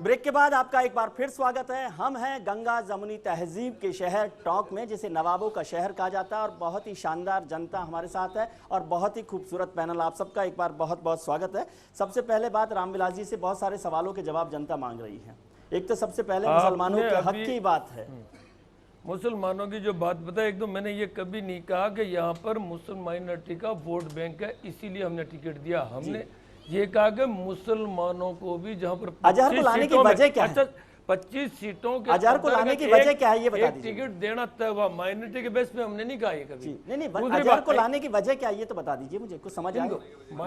Break के बाद आपका एक बार फिर स्वागत है। हम हैं गंगा जमुनी तहजीब के शहर टोंक में, जिसे नवाबों का शहर कहा जाता है, और बहुत ही शानदार जनता हमारे साथ है और बहुत ही खूबसूरत पैनल। आप सबका एक बार बहुत बहुत स्वागत है। सबसे पहले बात, रामविलास जी से बहुत सारे सवालों के जवाब जनता मांग रही है। एक तो सबसे पहले मुसलमानों के हक की बात है। मुसलमानों की जो बात बताई, एकदम मैंने ये कभी नहीं कहा कि यहाँ पर मुस्लिम माइनॉरिटी का वोट बैंक है इसीलिए हमने टिकट दिया। हमने ये कहा कि मुसलमानों को भी जहाँ पर अजहर को लाने की वजह क्या है? 25 सीटों के अजहर को लाने की वजह क्या है, ये बता दीजिए। टिकट देना तय हुआ माइनॉरिटी के बेस पे, हमने नहीं कहा ये कभी। नहीं, अजहर को लाने की वजह क्या है, ये तो बता दीजिए मुझे, कुछ समझ आए।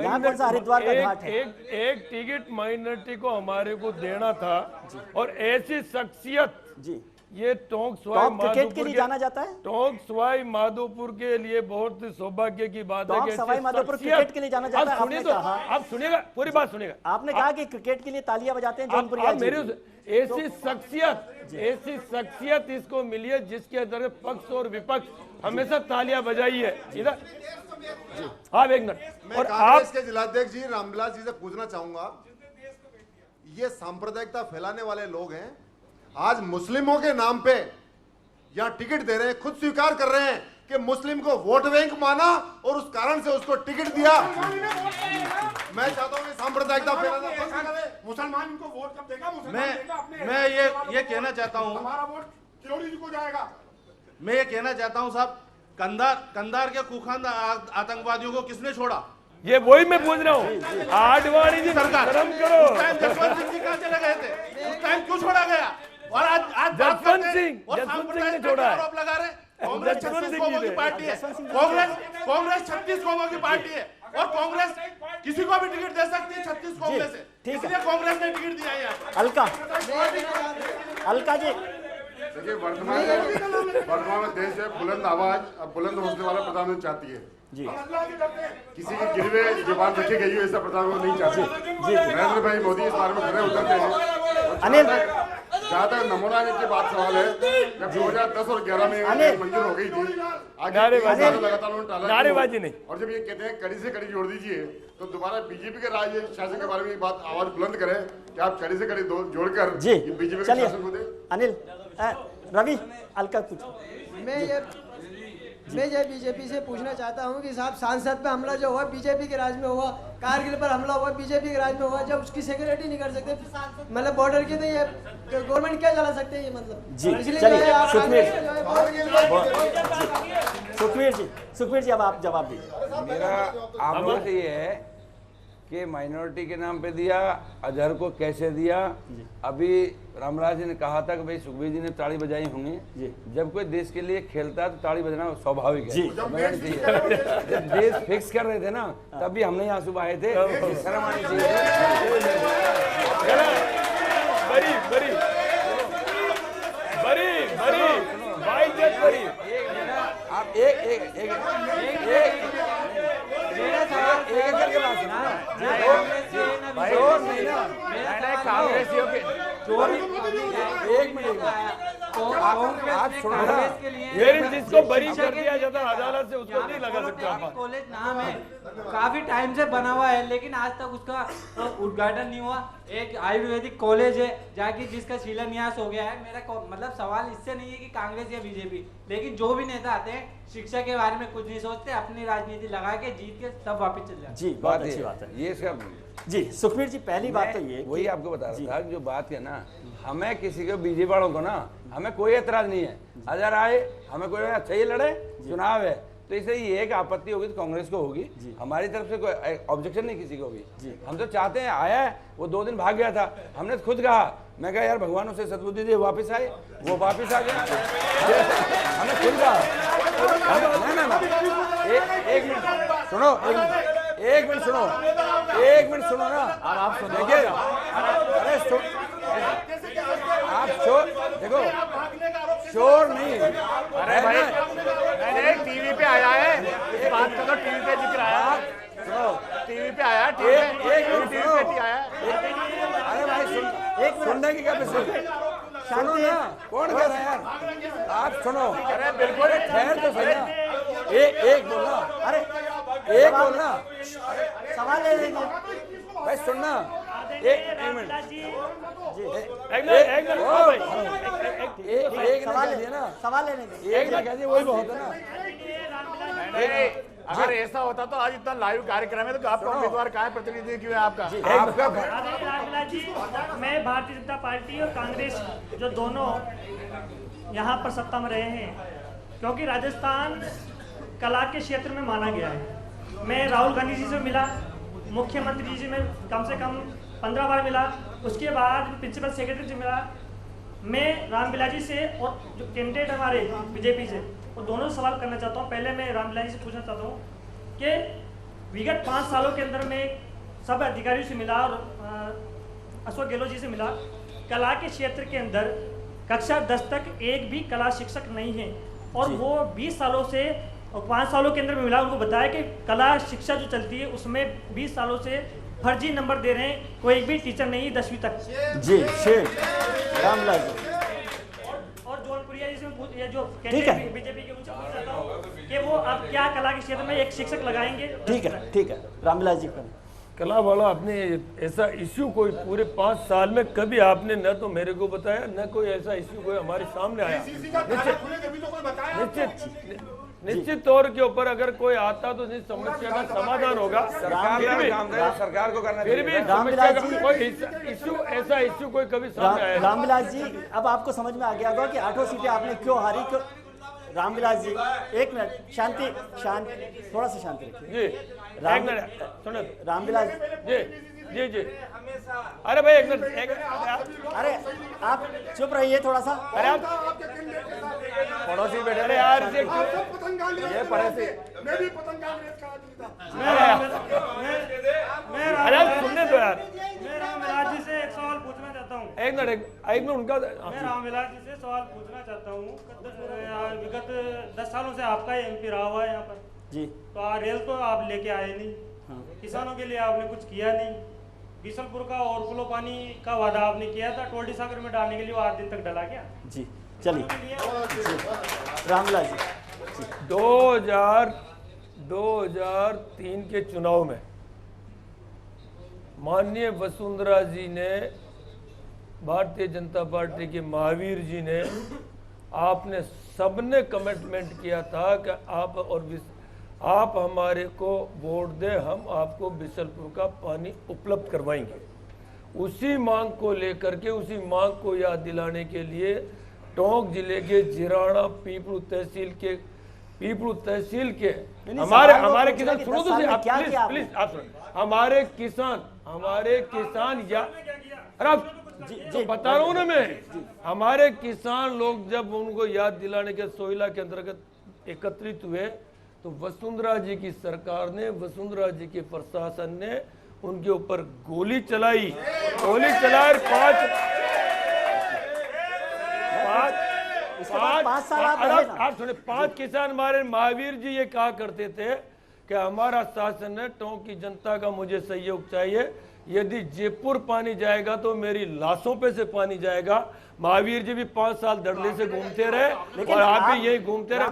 यहाँ कौन सा हरिद्वार का घाट है? एक टिकट माइनॉरिटी को हमारे को देना था, और ऐसी शख्सियत जी, ये टोंक सवाई क्रिकेट के लिए जाना जाता है। टोंक सवाई माधोपुर के लिए बहुत सौभाग्य की बात है कि सवाई माधोपुर क्रिकेट के लिए जाना जाता है। आपने कहा, आप सुनिएगा, पूरी बात सुनिएगा। आपने कहा कि क्रिकेट के लिए तालियां बजाते हैं जौनपुरिया जी। ऐसी शख्सियत इसको मिली है जिसके अंदर पक्ष और विपक्ष हमेशा तालियां बजाई है। इधर हाँ, एक मिनट। और कांग्रेस के जिलाध्यक्ष जी रामविलास जी से पूछना चाहूंगा, ये सांप्रदायिकता फैलाने वाले लोग हैं, आज मुस्लिमों के नाम पे यहां टिकट दे रहे हैं, खुद स्वीकार कर रहे हैं कि मुस्लिम को वोट बैंक माना और उस कारण से उसको टिकट दिया। मैं चाहता हूं कि सांप्रदायिकता फैलाना बंद करें। मुसलमान इनको वोट कब देगा? मैं ये कहना चाहता हूं, हमारा वोट किरोड़ी जी को जाएगा। मैं ये कहना चाहता हूं साहब, कंधार के कुखान आतंकवादियों को किसने छोड़ा? ये वही मैं पूछ रहा हूँ। आडवाणी जी, सरकार कर्म करो। जसवंत सिंह जी कहां चले गए थे? उस टाइम क्यों छोड़ा गया? और आज जसवंत सिंह ने छोड़ा है। आरोप लगा रहे। कांग्रेस 36 कौमों की पार्टी है, कांग्रेस 36 कौमों की पार्टी है, और कांग्रेस किसी को भी टिकट दे सकती है 36 कौमों में से। इसलिए कांग्रेस ने टिकट दिया है यहाँ पर। अलका जी, देखिए, वर्तमान में देश है बुलंद आवाज, अब बुलंद हौसले वाला प्रधानमंत्री चाहती है जी। किसी की गिरवे जुबान रखी गई हो ऐसा प्रधानमंत्री नहीं चाहती। नरेंद्र भाई मोदी इस बारे में खड़े उतरते हैं। अनिल, जहाँ तक नमूना की बात सवाल है, जब 2010 और 11 में मंजूर हो गई थी, नारेबाजी नहीं, और जब ये कहते हैं कड़ी से कड़ी जोड़ दीजिए, तो दोबारा बीजेपी के राज्य शासन के बारे में बात आवाज बुलंद करें कि आप कड़ी से कड़ी जोड़कर बीजेपी के शासन को दें। अनिल, रवि, अलका पूछो। मैं ये बीजेपी से पूछना चाहता हूँ कि साहब, सांसद पे हमला जो हुआ बीजेपी के राज में हुआ, कारगिल पर हमला हुआ बीजेपी के राज में हुआ, जब उसकी सिक्योरिटी नहीं कर सकते, मतलब बॉर्डर की, तो ये गवर्नमेंट क्या चला सकते हैं ये, मतलब जी। इसलिए सुखबीर जी अब आप जवाब दीजिए। मेरा आप लोगों से ये है कि माइनॉरिटी के नाम पे दिया, अजहर को कैसे दिया। अभी रामविलास जी ने कहा था कि भाई सुखबीर जी ने ताली बजाई होंगी। जब कोई देश के लिए खेलता है तो ताली बजाना स्वाभाविक है, बजानी चाहिए। जब देश फिक्स कर रहे थे ना, तब भी हमने यहाँ सुबह आए थे, शर्म आनी चाहिए। आप एक करके बात सुना। कांग्रेसियों के एक मिनट आप सुनो ना, जिसको बरी कर दिया जाता अदालत से, उसको नहीं लगा सकता। कॉलेज नाम है, काफी टाइम से बना हुआ है, लेकिन आज तक उसका उद्घाटन नहीं हुआ। एक आयुर्वेदिक कॉलेज है जाके जिसका शिलान्यास हो गया है। मेरा मतलब सवाल इससे नहीं है कि कांग्रेस या बीजेपी, लेकिन जो भी नेता आते हैं शिक्षा के बारे में कुछ नहीं सोचते, अपनी राजनीति लगा के जीत के सब वापस चले जाते। जी, बहुत अच्छी बात है ये सब। जी, सुखबीर जी, पहली बात तो ये वही आपको बता रहा था, जो बात है ना, हमें किसी को बीजेपी वालों को ना, हमें कोई एतराज नहीं है। अजहर आए, हमें कोई अच्छा ही लड़े, चुनाव है, तो इसे ये एक आपत्ति होगी तो कांग्रेस को होगी, हमारी तरफ से कोई ऑब्जेक्शन नहीं किसी को भी। हम तो चाहते हैं, आया है वो 2 दिन भाग गया था, हमने खुद कहा, मैं कहा यार भगवान उसे सद्बुद्धि दे, वापस आए, वो वापस आ गया। हमने खुद कहा ना, एक मिनट सुनो, एक मिनट सुनो ना। अब आप सुनो, देखिए, अरे आप शोर देखो, शोर नहीं। अरे भाई, मैंने टीवी पे आया है, इस बात का तो टीवी पे जिक्र आया। सुनो, टीवी पे आया, टीवी पे आया। अरे भाई सुनने की क्या सुनो ना, कौन कह रहा है यार? आप सुनो, अरे बिल्कुल ठहर तो सही ना, एक बोलना, अरे एक बोलना, सवाल ले लेंगे भाई सुनना, सवाल लेने दीजिए। वही बहुत है ना। अगर ऐसा होता तो आज इतना लाइव कार्यक्रम है तो आपका उम्मीदवार कहाँ है, प्रतिनिधि क्यों है आपका? रामविलास जी, मैं भारतीय जनता पार्टी और कांग्रेस जो दोनों यहाँ पर सत्ता में रहे हैं, क्योंकि राजस्थान कला के क्षेत्र में माना गया है। मैं राहुल गांधी जी से मिला, मुख्यमंत्री जी से मैं कम से कम 15 बार मिला, उसके बाद प्रिंसिपल सेक्रेटरी से मिला। मैं रामविलास जी से और जो कैंडिडेट हमारे बीजेपी से, वो दोनों से सवाल करना चाहता हूँ। पहले मैं रामविलास जी से पूछना चाहता हूँ कि विगत 5 सालों के अंदर में सब अधिकारियों से मिला और अशोक गहलोत जी से मिला, कला के क्षेत्र के अंदर कक्षा 10 तक एक भी कला शिक्षक नहीं है, और वो 20 सालों से और 5 सालों के अंदर में मिला, उनको बताया कि कला शिक्षा जो चलती है उसमें 20 सालों से फर्जी नंबर दे रहे हैं, कोई भी टीचर नहीं 10वीं तक। जी शेर रामविलास जी। और जौनपुरिया जी से ये जो बीजेपी के उनसे पूछ सकता हूँ कि वो अब क्या कला के क्षेत्र में एक शिक्षक लगाएंगे? ठीक है रामविलास जी। कला वाला आपने ऐसा इश्यू कोई पूरे 5 साल में कभी आपने न तो मेरे को बताया, न कोई ऐसा इश्यू कोई हमारे सामने आया। निश्चित तौर के ऊपर अगर कोई आता तो इस समस्या का समाधान होगा। सरकार को करना, फिर भी समस्या का कोई इश्यू, ऐसा इश्यू कोई कभी सामने आया? रामविलास जी, अब आपको समझ में आ गया होगा कि 8 सीटें आपने क्यों हारी। क्यों? रामविलास जी एक मिनट, शांति, थोड़ा सा शांति रखिए। सुनो रामविलास जी। अरे भाई एक मिनट, अरे आप चुप रहिए थोड़ा सा। अरे आप पड़ोसी बैठे। अरे यार ये पड़ोसी, अरे सुनने दो यार। मैं रामविलास जी से एक सवाल पूछना चाहता हूँ। एक मिनट उनका। मैं रामविलास जी से सवाल पूछना चाहता हूँ। विगत 10 सालों से आपका एमपी रहा हुआ है यहाँ पर जी, तो रेल तो आप लेके आए नहीं, किसानों के लिए आपने कुछ किया नहीं। बीसलपुर का और पुलो पानी का वादा आपने किया था, टोल्डी सागर में डालने के लिए, वो 8 दिन तक डला क्या? जी चलिए रामविलास जी। 2003 के चुनाव में माननीय वसुंधरा जी ने, भारतीय जनता पार्टी के महावीर जी ने, आपने सबने कमिटमेंट किया था कि आप हमारे को वोट दे, हम आपको बिसलपुर का पानी उपलब्ध करवाएंगे। उसी मांग को लेकर के, उसी मांग को याद दिलाने के लिए टोंक जिले के जिराना पीपलू तहसील के हमारे किसान, सुनो तो प्लीज आप सुनो। हमारे किसान या जी बता रहा हूँ ना मैं, हमारे किसान लोग जब उनको याद दिलाने के सोइला के अंतर्गत एकत्रित हुए तो वसुंधरा जी की सरकार ने, वसुंधरा जी के प्रशासन ने उनके ऊपर गोली चलाई और 5 किसान हमारे महावीर जी ये कहा करते थे कि हमारा शासन है, टोंक की जनता का मुझे सहयोग चाहिए, यदि जयपुर पानी जाएगा तो मेरी लाशों पे से पानी जाएगा। महावीर जी भी 5 साल धड़ल्ले से घूमते रहे और आप भी यही घूमते रहे।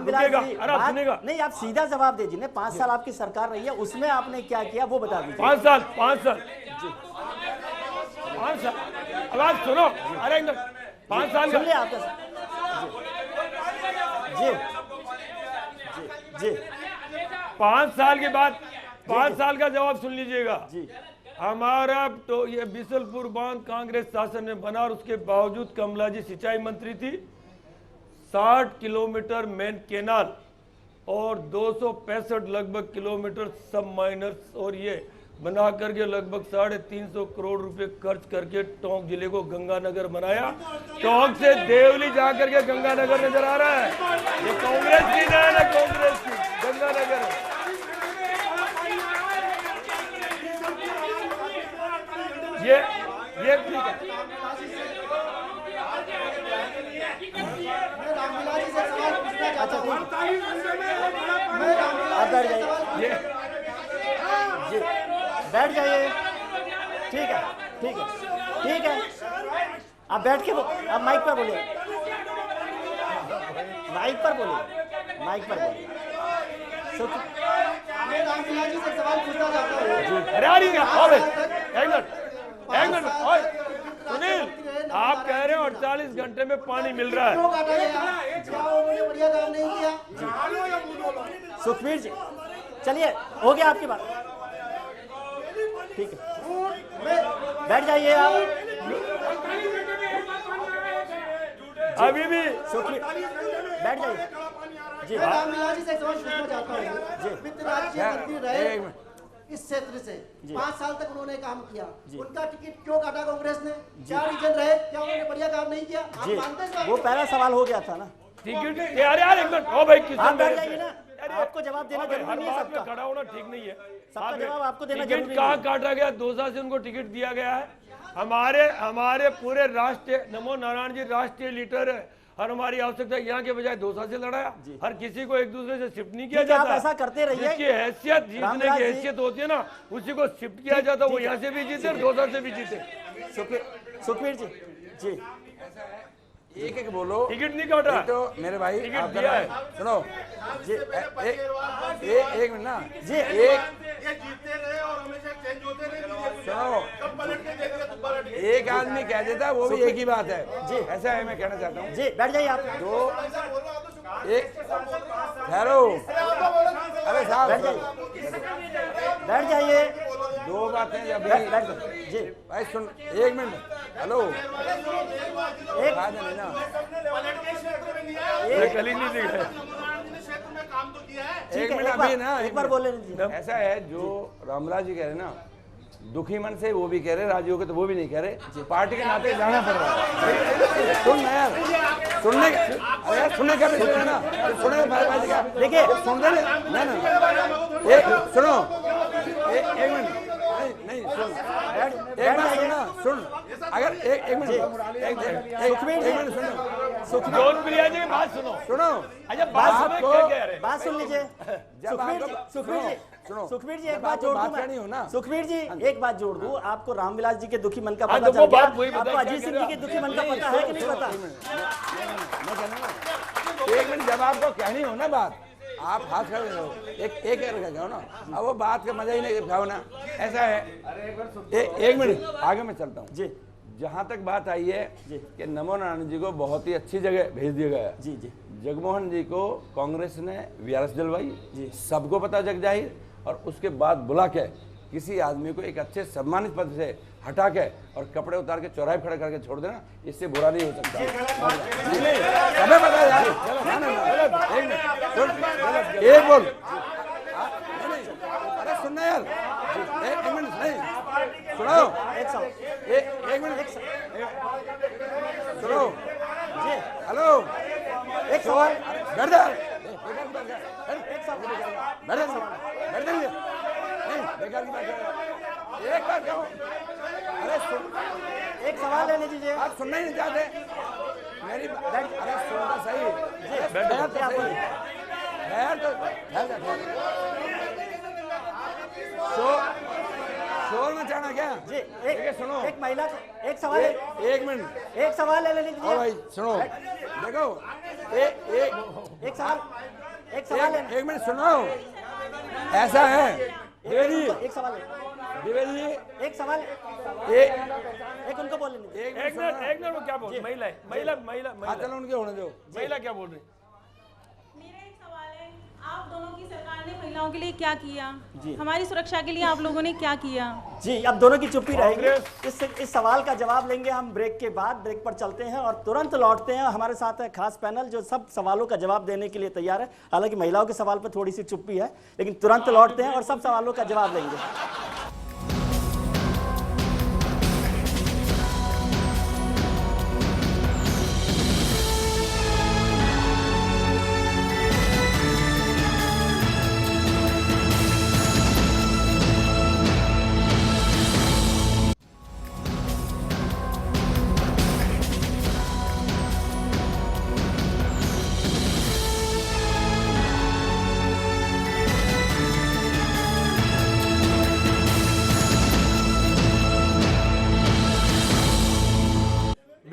अरे आप सुनेगा नहीं, आप सीधा जवाब दे दीजिए। 5 साल आपकी सरकार रही है, उसमें आपने क्या किया वो बता दीजिए। 5 साल अब आप सुनो। अरे 5 साल सुन लिया आपका जी 5 साल के बाद 5 साल का जवाब सुन लीजिएगा। हमारा तो ये बिसलपुर बांध कांग्रेस शासन में बना और उसके बावजूद कमला जी सिंचाई मंत्री थी। 60 किलोमीटर मेन केनाल और 265 लगभग किलोमीटर सब माइनर्स और ये बना करके लगभग 350 करोड़ रुपए खर्च करके टोंक जिले को गंगानगर बनाया। टोंक से देवली जाकर के गंगानगर नजर आ रहा है। ये कांग्रेस की ना है, कांग्रेस की गंगानगर है। ये ठीक है। अच्छा बैठ जाइए। ठीक है आप बैठ के आप माइक पर बोलिए। मैं रामविलास जी से सवाल पूछना चाहता हूँ। अरे एक मिनट 48 घंटे में पानी मिल रहा है। क्यों काटा गया? क्या उन्होंने बढ़िया काम नहीं किया? सुखबीर जी चलिए, हो गया आपकी बात, ठीक है, बैठ जाइए आप। अभी भी सुखबीर बैठ जाइए जी। मैं रामविलास जी से एक सवाल पूछना चाहता हूँ। वित्त राज्य मंत्री रहे इस क्षेत्र से 5 साल तक उन्होंने काम किया, उनका टिकट क्यों काटा कांग्रेस ने? क्या रीजन रहे? क्या उन्होंने बढ़िया काम नहीं किया? आप जी मानते हैं? वो पहला सवाल हो गया था ना। टिकट यार एक मिनट, ओ भाई आप बैठ जाइए ना, आपको जवाब देना जरूरी नहीं है सबका। खड़ा होना ठीक नहीं है। सबका जवाब आपको देना टिकट जरूरी कहाँ नहीं। काटा गया? 2 साल से उनको टिकट दिया गया है। हमारे पूरे राष्ट्रीय नमो नारायण जी राष्ट्रीय लीडर है और हमारी आवश्यकता यहाँ के बजाय 2 साल से लड़ाया। हर किसी को एक दूसरे से शिफ्ट नहीं किया ठीक है, आप जाता। ऐसा करते रहिए। जिसकी हैसियत जीतने रामविलास की जी। हैसियत होती है ना, उसी को शिफ्ट किया जाता, वो यहाँ से भी जीते और 2 साल से भी जीते। सुखबीर जी जी एक एक बोलो। टिकट नहीं काटा तो मेरे भाई टिकट आप दिया है। सुनो जी एक मिनट ना जी एक जीतते रहे और हमेशा चेंज होते रहे। सुनो, एक आदमी कह देता वो भी एक ही बात है जी। ऐसा है, मैं कहना चाहता हूँ जी बैठ जाइए आप। एक ठहरो, अरे साहब बैठ जाइए। 2 बातें जब बैठ जाइए जी। भाई सुन, 1 मिनट, हेलो एक आ जाने ना, कल ही नहीं दिख रहा है। ठीक एक है, मिनट अभी ना, एक बार बोले जी। ऐसा है जो रामविलास जी कह रहे ना, दुखी मन से वो भी कह रहे, राजी होकर तो वो भी नहीं कह रहे, पार्टी के नाते जाना पड़ रहा है। सुन ना यार, सुनने अरे यार सुनने का भी सुने ना, सुने भाई क्या देखिए सुन रहे ना ना एक सुनो, एक मिनट नहीं सुन, एक बार सुनना सुन, अगर एक मिनट एक मिनट सुनो, जौन प्रिया जी की बात सुनो। सुनो, अच्छा बात सुनो, क्या कह रहे हैं? बात सुन लीजिए। सुखबीर जी एक बात जोड़ दूं मैं। सुखबीर जी एक बात जोड़ दूं, आपको रामविलास जी के दुखी मन का पता चल गया, आपको अजीत सिंह जी के दुखी मन का पता है कि नहीं पता? एक मिनट, जब आपको कहनी हो ना बात, आप हाथ खड़े रहो, एक कहो ना, अब वो बात का मजा ही नहीं खाओ ना। ऐसा है, एक मिनट आगे मैं चलता हूँ जी। जहाँ तक बात आई है कि नमो नारायण जी को बहुत ही अच्छी जगह भेज दिया गया। जी जी जगमोहन जी को कांग्रेस ने वीआरएस दिलवाई, सबको पता जग जाहिर, और उसके बाद बुला के किसी आदमी को एक अच्छे सम्मानित पद से हटा के और कपड़े उतार के चौराहे खड़ा करके छोड़ देना, इससे बुरा नहीं हो सकता। हमें पता है यार, एक बोल, अरे सुनना यार, एक मिनट नहीं सुनो, एक मिनट सुनो जी। हेलो, एक सवाल, बैठ जा, बेकार की बात है, एक बार कहो, अरे सुन, एक सवाल ले लीजिए। आप सुनना ही नहीं चाहते मेरी बात, अरे सुनना सही, शोर मचाना क्या जी? एक सुनो, एक महिला एक सवाल, एक मिनट, एक सवाल ले ओ लीजिए भाई सुनो, देखो एक सवाल, एक मिनट सुनो, ऐसा है द्विवेदी, एक सवाल, द्विवेदी एक सवाल, एक उनको बोलने दीजिए। एक मिनट वो क्या बोल रही? महिला चलो उनके होने दो, महिला क्या बोल रही? मेरा एक सवाल है, आप दोनों की सरकार ने महिलाओं के लिए क्या किया? हमारी सुरक्षा के लिए आप लोगों ने क्या किया? जी अब दोनों की चुप्पी रहेगी। इस सवाल का जवाब लेंगे हम ब्रेक के बाद। ब्रेक पर चलते हैं और तुरंत लौटते हैं। हमारे साथ है खास पैनल जो सब सवालों का जवाब देने के लिए तैयार है। हालांकि महिलाओं के सवाल पर थोड़ी सी चुप्पी है, लेकिन तुरंत लौटते हैं और सब सवालों का जवाब देंगे।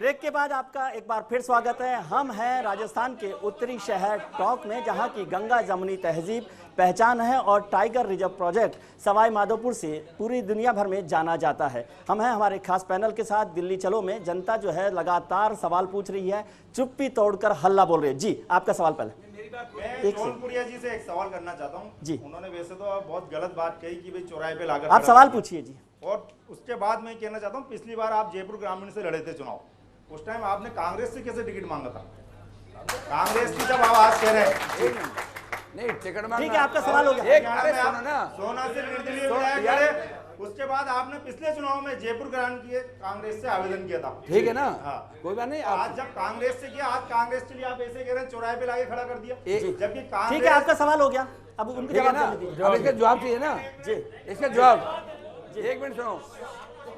ब्रेक के बाद आपका एक बार फिर स्वागत है। हम हैं राजस्थान के उत्तरी शहर टोंक में, जहां की गंगा जमुनी तहजीब पहचान है और tiger reserve project Sawai Madhopur से पूरी दुनिया भर में जाना जाता है। हम हैं हमारे खास पैनल के साथ दिल्ली चलो में। जनता जो है लगातार सवाल पूछ रही है, चुप्पी तोड़कर हल्ला बोल रही है। जी, आपका सवाल पहले। मैं जौनपुरिया जी से एक सवाल करना चाहता हूँ जी। उन्होंने वैसे तो बहुत गलत बात कही कि भाई चौराहे पे लाकर आप सवाल पूछिए जी। और उसके बाद मैं कहना चाहता हूँ, पिछली बार आप जयपुर ग्रामीण से लड़े थे चुनाव, उस टाइम आपने कांग्रेस से कैसे टिकट मांगा था? कांग्रेस की जब आवाज कह रहे हैं नहीं टिकट मांगना। ठीक है, आपका सवाल हो गया। एक अरे सुनो ना, सोना से निर्दलीय विधायक लड़े, उसके बाद आपने पिछले चुनाव में जयपुर ग्रामीण की कांग्रेस से आवेदन किया था। ठीक है ना, हाँ। कोई बात नहीं। आज जब कांग्रेस से किया, आज कांग्रेस के लिए आप ऐसे कह रहे हैं चौराहे पे लाके खड़ा कर दिया, जबकि कांग्रेस। ठीक है, आपका सवाल हो गया। अब उनको ठीक है ना, जवाब दीजिए। अब इसका जवाब चाहिए ना जी, इसका जवाब। एक मिनट सुनो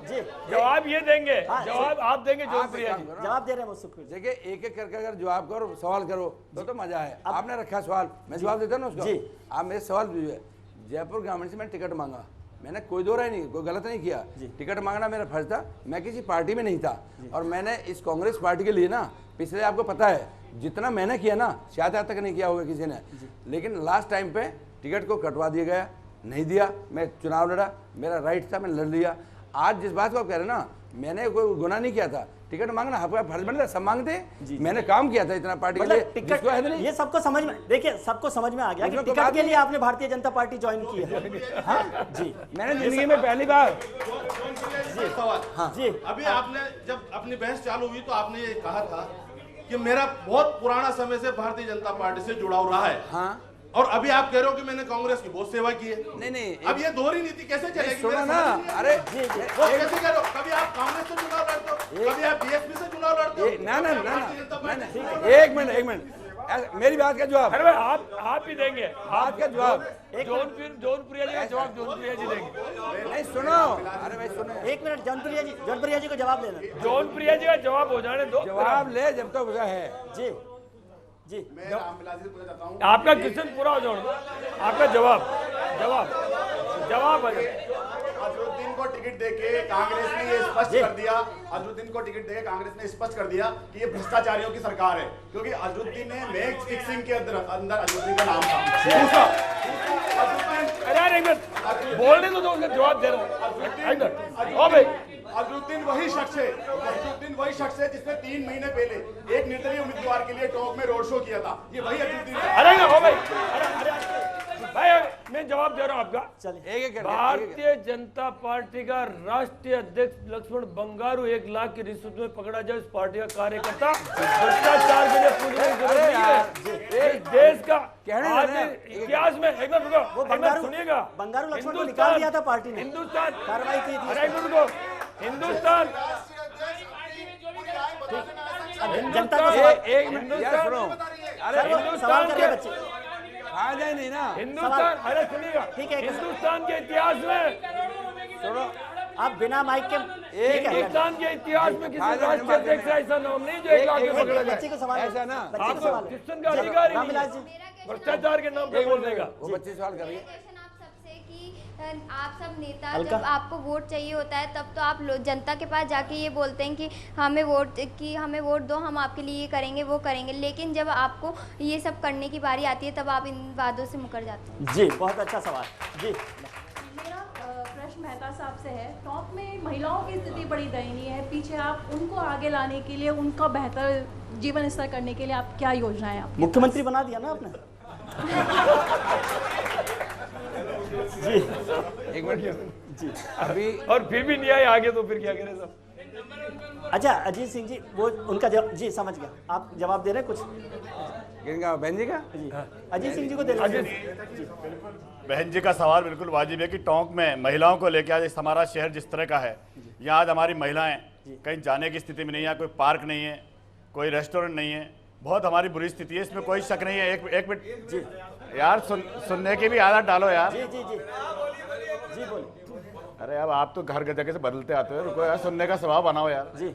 जी, जवाब ये देंगे, हाँ, जवाब आप देंगे आप जौनपुरिया एक जी। काम करो। जवाब दे रहे हैं वो सुखबीर जी। देखिए एक एक करके अगर जवाब करो, सवाल करो तो मजा है। आपने रखा सवाल, मैं जवाब देता ना उसका। जी। आप मेरे सवाल दीजिए। जयपुर ग्रामीण से मैंने टिकट मांगा, मैंने कोई दो राय नहीं, कोई गलत नहीं किया। टिकट मांगना मेरा फर्ज था, मैं किसी पार्टी में नहीं था। और मैंने इस कांग्रेस पार्टी के लिए ना, पिछले आपको पता है जितना मैंने किया ना, शायद आज तक नहीं किया होगा किसी ने। लेकिन लास्ट टाइम पे टिकट को कटवा दिया गया, नहीं दिया। मैं चुनाव लड़ा, मेरा राइट था, मैंने लड़ लिया। आज जिस बात को आप कह रहे हैं ना, मैंने कोई गुनाह नहीं किया था। टिकट मांगना आपका फर्ज बनता है, सब मांगते। मैंने काम किया था इतना पार्टी के लिए, जिसको है नहीं। ये सबको समझ में, देखिए सबको समझ में आ गया कि उसमें कोई टिकट बात के लिए नहीं। आपने भारतीय जनता पार्टी ज्वाइन की है। हाँ जी, मैंने जिंदगी में पहली बार। हाँ जी, अभी आपने जब अपनी बहस चालू हुई तो आपने ये कहा था कि मेरा बहुत पुराना समय से भारतीय जनता पार्टी से जुड़ाव रहा है। हाँ, और अभी आप कह रहे हो कि मैंने कांग्रेस की बहुत सेवा की है। नहीं अब ये दोहरी नीति कैसे चलेगी? सुनो मेरे ना, समझ नहीं आ अरे रहा। वो कैसे कह रहे हो? कभी आप कांग्रेस से चुनाव लड़ते हो, कभी आप बीएसपी से चुनाव लड़ते हो। ना ना ना भारतीय जनता पार्टी से चुनाव ना, एक मिनट मेरी बात का जवाब। अरे भाई आप ही देंगे, बात का जवाब। जौनपुरिया जी का जवाब जौनपुरिया जी देंगे। नहीं सुनो, अरे भाई सुनो, एक मिनट, जौनपुरिया जी को जवाब देना। जौनपुरिया जी का जवाब हो जाने दो। जवाब ले जब तक उसका है। जी जी, मैं रामविलास जी से पूछना चाहता हूँ, आपका क्वेश्चन पूरा हो जाओ, आपका जवाब है। अजरुद्दीन को टिकट देके कांग्रेस ने ये स्पष्ट कर दिया, अजरुद्दीन को टिकट देके कांग्रेस ने स्पष्ट कर दिया कि ये भ्रष्टाचारियों की सरकार है, क्योंकि अजरुद्दीन ने मैच फिक्सिंग के अंदर अजरुद्दीन का नाम था। दूसरा, अरे यार एक मिनट बोलने तो दो, उसका जवाब दे रहा हूँ। अजरुद्दीन वही शख्स है जिसने 3 महीने पहले एक निर्दलीय उम्मीदवार के लिए टोंक में रोड शो किया था। ये वही अजरुद्दीन है। अरे हो भाई मैं जवाब दे रहा हूँ आपका। चलिए एक एक भारतीय जनता पार्टी का राष्ट्रीय अध्यक्ष लक्ष्मण बंगारू 1 लाख की रिश्वत में पकड़ा जाए, इस पार्टी का कार्यकर्ता भ्रष्टाचार के लिए पूछने की जरूरत नहीं है। इस देश का इतिहास में एक मिनट रुको, वो बंगारू सुनिएगा, बंगारू लक्ष्मण को निकाल दिया था पार्टी ने, हिंदुस्तान कार्रवाई की थी। अरे एक मिनट रुको, हिंदुस्तान जनता को सवाल- एक मिनट यार सुनो, अरे सवाल कर रहे हैं बच्चे। आ जाए नहीं ना। हिंदुस्तान, अरे सुनिएगा, ठीक है, हिंदुस्तान के इतिहास में सुनो, आप बिना माइक के ठीक है। हिंदुस्तान के इतिहास में किसी राष्ट्रीय अध्यक्ष का ऐसा नाम नहीं जो 1 लाख में पकड़ा बच्चे जाए। को सवाल ऐसा ना, बच्चे को आपको सवाल है। क्रिश्चियन का अधिकार ही नहीं रामविलास है जी, भ्रष्टाचार के नाम पे बोलने का। वो बच्चे सवाल कर रही है। आप सबसे कि आप सब नेता हल्का। जब आपको वोट चाहिए होता है तब तो आप जनता के पास जाके ये बोलते हैं कि हमें वोट दो, हम आपके लिए ये करेंगे वो करेंगे, लेकिन जब आपको ये सब करने की बारी आती है तब आप इन वादों से मुकर जाते हैं। जी बहुत अच्छा सवाल। जी मेरा प्रश्न मेहता साहब से है। टॉप में महिलाओं की स्थिति बड़ी दयनीय है, पीछे आप उनको आगे लाने के लिए, उनका बेहतर जीवन स्तर करने के लिए आप क्या योजनाएं आप? मुख्यमंत्री बना दिया ना आपने। जी एक मिनट जी, अभी और फिर भी नहीं आए आगे तो फिर क्या करें सब। अच्छा अजीत सिंह जी, वो उनका जवाब जी समझ गया, आप जवाब दे रहे हैं कुछ। किनका, बहन जी का? जी अजीत सिंह जी को दे रहे। बहन जी का सवाल बिल्कुल वाजिब है कि टोंक में महिलाओं को लेकर आज हमारा शहर जिस तरह का है, यहाँ आज हमारी महिलाएं कहीं जाने की स्थिति में नहीं है, कोई पार्क नहीं है, कोई रेस्टोरेंट नहीं है, बहुत हमारी बुरी स्थिति है, इसमें कोई शक नहीं है। एक मिनट जी यार, सुनने की भी आदत डालो यार। जी जी जी जी बोलिए। अरे अब आप तो घर जगह से बदलते आते हो, रुको यार, सुनने का स्वभाव बनाओ यार। जी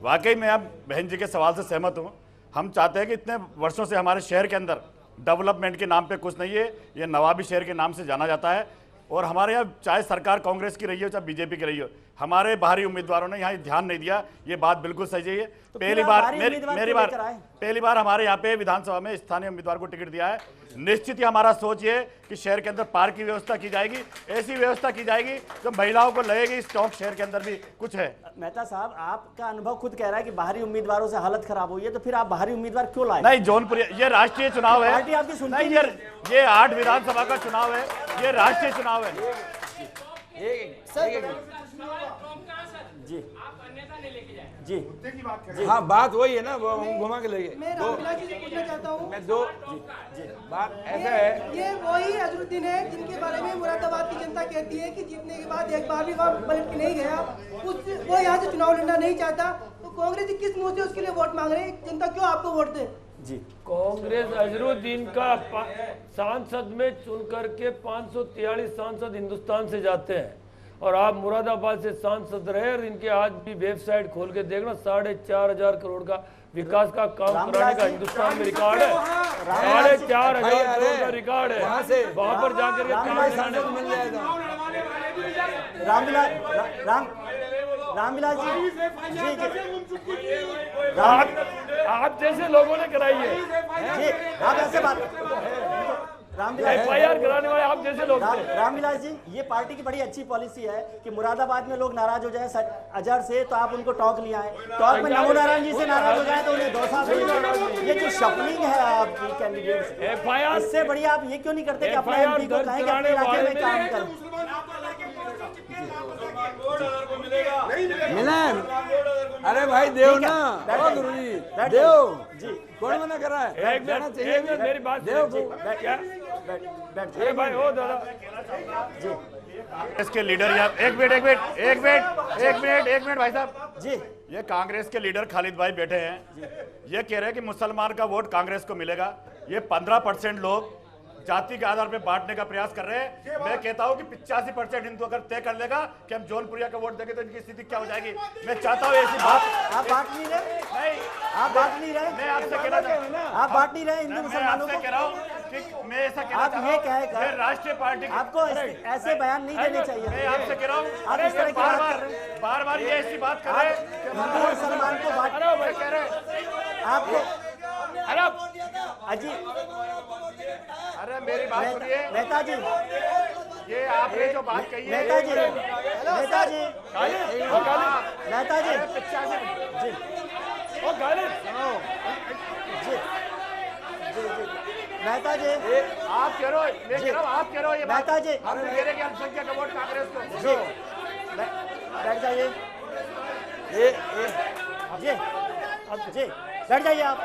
वाकई मैं अब बहन जी के सवाल से सहमत हूँ। हम चाहते हैं कि इतने वर्षों से हमारे शहर के अंदर डेवलपमेंट के नाम पे कुछ नहीं है, ये नवाबी शहर के नाम से जाना जाता है। और हमारे यहाँ चाहे सरकार कांग्रेस की रही हो चाहे बीजेपी की रही हो, हमारे बाहरी उम्मीदवारों ने यहाँ ध्यान नहीं दिया। ये बात बिल्कुल सही है। तो पहली बार हमारे यहाँ पे विधानसभा में स्थानीय उम्मीदवार को टिकट दिया है। निश्चित ही हमारा सोच ये कि शहर के अंदर पार्क की व्यवस्था की जाएगी, ऐसी व्यवस्था की जाएगी जो महिलाओं को लगेगी इस टोंक शहर के अंदर भी कुछ है। मेहता साहब, आपका अनुभव खुद कह रहा है कि बाहरी उम्मीदवारों से हालत खराब हुई है, तो फिर आप बाहरी उम्मीदवार क्यों लाए? नहीं, जौनपुर ये राष्ट्रीय चुनाव है। पार्टी आपकी सुनती नहीं, ये 8 विधानसभा का चुनाव है, ये राष्ट्रीय चुनाव है। जी जी जी, हाँ बात वही है ना, वो घुमा के लेके मैं रामविलास जी से पूछना चाहता हूँ। मैं दो जी बात ऐसा है, ये वही अजरुद्दीन है जिनके बारे में मुरादाबाद की जनता कहती है कि जीतने के बाद एक बार भी वहाँ पलट के नहीं गया, वो यहाँ से चुनाव लड़ना नहीं चाहता, तो कांग्रेस किस मुंह से उसके लिए वोट मांग रहे हैं? जनता क्यों आपको वोट दे? जी, कांग्रेस अजरुद्दीन का सांसद में चुन करके 543 सांसद हिंदुस्तान से जाते हैं, और आप मुरादाबाद से सांसद रहे, और इनके आज भी वेबसाइट खोल के देखना 4,500 करोड़ का विकास का काम कराने का हिंदुस्तान में रिकॉर्ड है। 4,500 करोड़ का रिकॉर्ड है। वहां पर जाकर रामविलास जी आप जैसे लोगों ने कराई है जी, आप ऐसे बात FIR कराने वाले आप जैसे लोग थे। रामविलास जी, ये पार्टी की बड़ी अच्छी पॉलिसी है कि मुरादाबाद में लोग नाराज हो जाए अजहर से, तो आप उनको टॉक ले आए, टॉक में नमो नारायण जी से नाराज हो जाए तो उन्हें 2 साल ये जो शफलिंग है आपकी कैंडिडेट, इससे बढ़िया आप ये क्यों नहीं करते कि अपने एमपी को कहें कि अपने इलाके में काम करें? मिला? अरे भाई देव ना, गुरु जी देव जी, कौन मना कर रहा है? एक मिनट मेरी बात देव क्या? अरे भाई हो दादा जी, इसके लीडर यहाँ एक मिनट भाई साहब जी, ये कांग्रेस के लीडर खालिद भाई बैठे हैं, ये कह रहे हैं कि मुसलमान का वोट कांग्रेस को मिलेगा। ये 15% लोग जाति के आधार पे बांटने का प्रयास कर रहे हैं। मैं कहता हूं कि 85% हिंदू अगर तय कर लेगा कि हम जौनपुरिया का वोट देंगे तो इनकी स्थिति क्या हो जाएगी। मैं चाहता हूं ऐसी बात आप बात नहीं रहे, नहीं आप बात नहीं रहे, मैं आपसे कहना चाहता हूं, आप बात नहीं रहे हिंदू मुसलमानों को। कह रहा हूं कि मैं ऐसा कहना आप ये कह मैं राष्ट्रीय पार्टी आपको ऐसे बयान नहीं देने चाहिए। मैं आपसे कह रहा हूं, आप इस तरह की बात कर रहे हैं, बार ये ऐसी बात कर रहे हैं कि हिंदू मुसलमान को बात कह रहे हैं आपको। अजी, अरे मेरी बात सुनिए नेता जी, ये आपने जो बात कही है नेता जी, नेता जी, नेता जी, जी, ओ गालिब जी, नेता जी, आप कह रहे हो, मैं कह रहा हूं आप कह रहे हो ये नेता जी, हम कह रहे हैं कि अल्पसंख्यक का वोट कांग्रेस को। जी, बैठ जाइए, जी, जी, बैठ जाइए आप।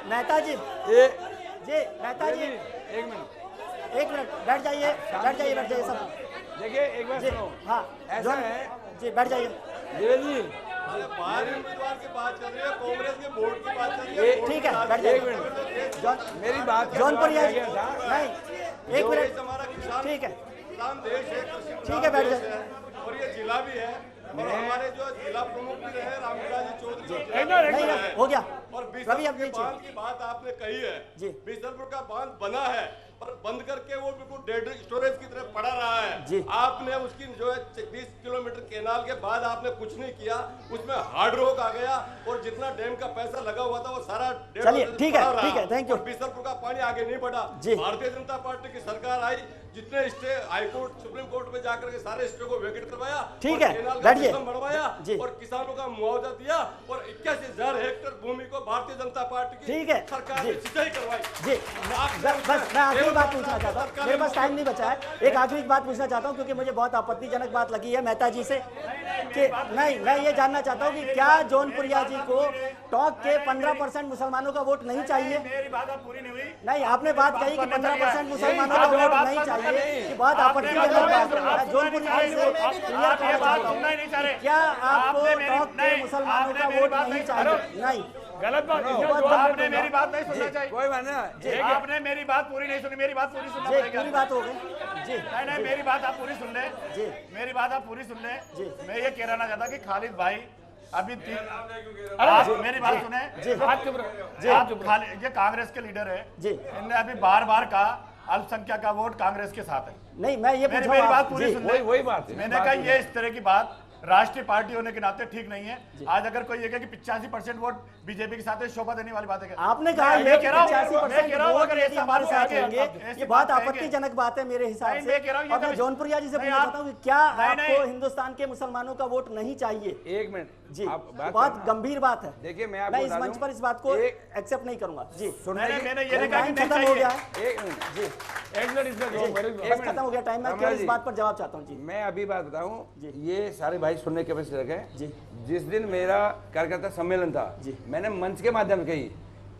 नेता जी, जी, नेता जी, एक मिनट बैठ जाइए सब। देखिए एक बार सुनो, हाँ ऐसा है जी, बैठ जाइए जी। उम्मीदवार की बात चल रही है, कांग्रेस के वोट की बात चल रही है। ठीक है, बैठ जाइए। एक मिनट मेरी बात जौनपुरिया नहीं, एक मिनट, हमारा किसान ठीक है, किसान देश है, कृषि ठीक है, बैठ प्रधान जाइए। देश है, और ये जिला भी है, और हमारे जो जिला प्रमुख भी रहे रामविलास जी चौधरी नहीं हो गया। और रवि अब के नीचे। बांध की बात आपने कही है जी। बिशनपुर का बांध बना है और बंद करके वो बिल्कुल डेड स्टोरेज की तरह पड़ा रहा जी। है। आपने उसकी जो है 20 किलोमीटर केनाल के बाद आपने कुछ नहीं किया, उसमें हार्ड रॉक आ गया और जितना डैम का पैसा लगा हुआ था वो सारा चलिए, ठीक है, थैंक यू। बिशनपुर का पानी आगे नहीं बढ़ा। जी। भारतीय जनता पार्टी की सरकार आई, जितने स्टे हाईकोर्ट सुप्रीम कोर्ट में जाकर के सारे स्टे को वेकेट करवाया, ठीक और है, केनाल का बैठिए। सिस्टम बढ़वाया जी। और किसानों का मुआवजा दिया और 81,000 हेक्टेयर भूमि को भारतीय जनता पार्टी की ठीक है, सरकार जी। ने सिंचाई करवाई। जी, बस मैं आखिरी बात पूछना चाहता हूँ, मेरे पास टाइम नहीं बचा है। एक आखिरी बात पूछना चाहता हूँ क्योंकि मुझे बहुत आपत्तिजनक बात लगी है मेहता जी से कि नहीं, मैं ये जानना चाहता हूँ कि क्या जौनपुरिया जी को टॉक के 15% मुसलमानों का वोट नहीं चाहिए? मेरी बात अब पूरी नहीं हुई। नहीं, आपने बात कही कि 15% मुसलमानों का वोट नहीं चाहिए, कि बहुत आपत्तिजनक बात है। जौनपुरिया से क्लियर करना चाहता हूँ, क्या आपको टॉक के मुसलमानों का वोट नहीं चाहिए? नहीं, गलत बात। आपने मेरी बात नहीं सुनना चाहिए। कोई बात नहीं, आपने मेरी बात पूरी नहीं सुनी, मेरी बात पूरी सुनना जी, पड़ेगा। पूरी बात हो गई जी। नहीं, मेरी बात आप पूरी सुन ले जी, मेरी बात आप पूरी सुन ले जी। मैं ये कह रहना चाहता कि खालिद भाई अभी आप मेरी बात सुने जी, ये कांग्रेस के लीडर है जी। इनने अभी बार कहा अल्पसंख्यक का वोट कांग्रेस के साथ है। नहीं, मैं ये मेरी बात पूरी सुन ले। वही बात है। मैंने कहा ये इस तरह की बात राष्ट्रीय पार्टी होने के नाते ठीक नहीं है। आज अगर कोई ये कहे कि 85% वोट बीजेपी के साथ है, शोभा देने वाली बात है। आपने कहा ये 85% वोट यदि हमारे साथ होंगे, ये बात आपत्तिजनक बात है मेरे हिसाब से। और मैं जौनपुरिया जी से पूछना चाहता हूँ कि क्या आपको हिंदुस्तान के मुसलमानों का वोट नहीं चाहिए? एक मिनट जी, बहुत गंभीर बात है। देखिए मैं इस मंच पर इस बात को एक्सेप्ट नहीं करूंगा। जी, मैंने ये कहा कि खत्म हो गया है। एक मिनट जी, बस खत्म हो गया टाइम। मैं केवल इस बात पर जवाब चाहता हूँ। जी, मैं अभी बात बताऊं, ये सारे भाई सुनने के वजह से रखे जी। जिस दिन मेरा कार्यकर्ता सम्मेलन था, मैंने मंच के माध्यम से कही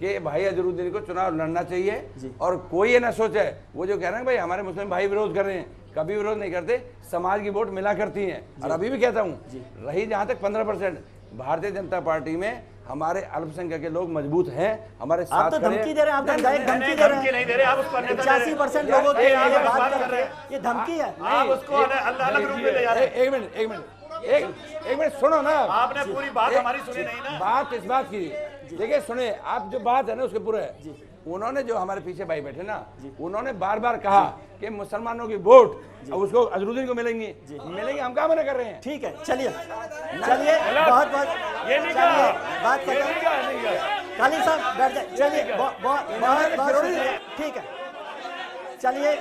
कि भाई अजहरुद्दीन को चुनाव लड़ना चाहिए। और कोई ये ना सोचे वो जो कह रहे हैं भाई हमारे मुस्लिम भाई विरोध कर रहे हैं, कभी विरोध नहीं करते। समाज की वोट मिला करती हैं। और अभी भी कहता हूँ, रही जहाँ तक 15%, भारतीय जनता पार्टी में हमारे अल्पसंख्यक के लोग मजबूत हैं, हमारे साथ। आप तो धमकी दे रहे हैं, आप धमकी दे रहे हैं। नहीं दे रहे आप। 85% लोगों के लिए बात कर रहे हैं, ये धमकी है। आप उसको अलग रूप में ले जा रहे हैं। एक मिनट सुनो ना। आपने पूरी बात हमारी सुनी नहीं ना। बात इस बात की, देखिए सुने आप, जो बात है ना उसके पूरे उन्होंने जो हमारे पीछे भाई बैठे ना, उन्होंने बार बार कहा कि मुसलमानों की वोट उसको अजहरुद्दीन को मिलेंगी। हम कहाँ मना कर रहे हैं? ठीक है, चलिए बहुत बात काली साहब बैठ जाए। चलिए बहुत ठीक है। चलिए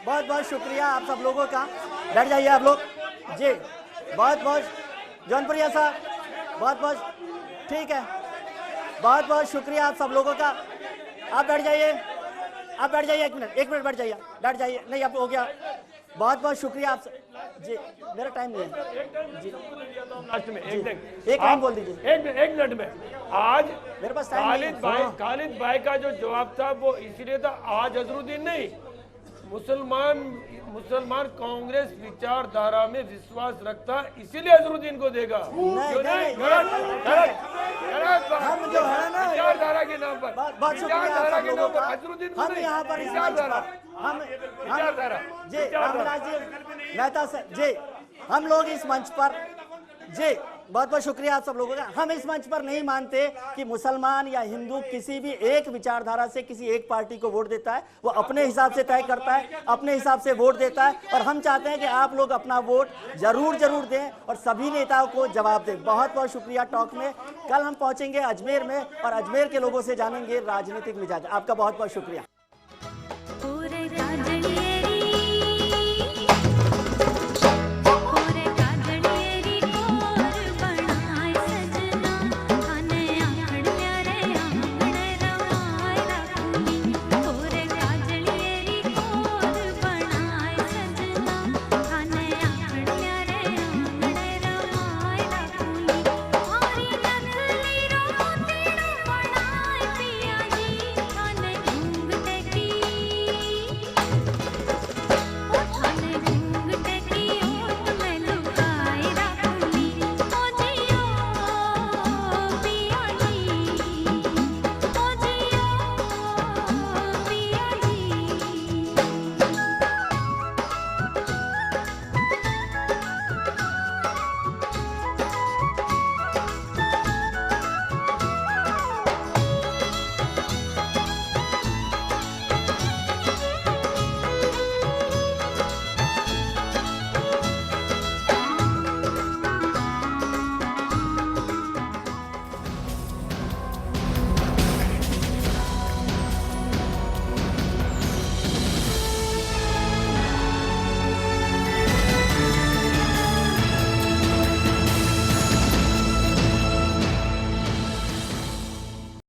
बहुत शुक्रिया आप सब लोगों का। बैठ जाइए आप लोग जी। बहुत जौनपुरिया साहब बहुत ठीक है। बहुत शुक्रिया आप सब लोगों का। आप बैठ जाइए। एक मिनट बैठ जाइए। नहीं, अब हो गया। बहुत शुक्रिया आप जी। मेरा टाइम नहीं है जी। लास्ट में एक लाइन बोल दीजिए। एक मिनट में। आज मेरे पास टाइम नहीं है। खालिद भाई का जो जवाब था वो इसलिए था, आज अजहरुद्दीन नहीं, मुसलमान कांग्रेस विचारधारा में विश्वास रखता, इसीलिए अजहरुद्दीन को देगा। हम जो है ना विचारधारा के नाम पर, बहुत शुक्रिया आप लोगों का। अजहरुद्दीन हम यहाँ पर इस मंच पर जी रामविलास जी मेहता से जी, हम लोग इस मंच पर जी बहुत शुक्रिया आप सब लोगों का। हम इस मंच पर नहीं मानते कि मुसलमान या हिंदू किसी भी एक विचारधारा से किसी एक पार्टी को वोट देता है। वो अपने हिसाब से तय करता है, अपने हिसाब से वोट देता है। और हम चाहते हैं कि आप लोग अपना वोट जरूर दें और सभी नेताओं को जवाब दें। बहुत शुक्रिया टॉक में। कल हम पहुंचेंगे अजमेर में और अजमेर के लोगों से जानेंगे राजनीतिक मिजाज। आपका बहुत शुक्रिया।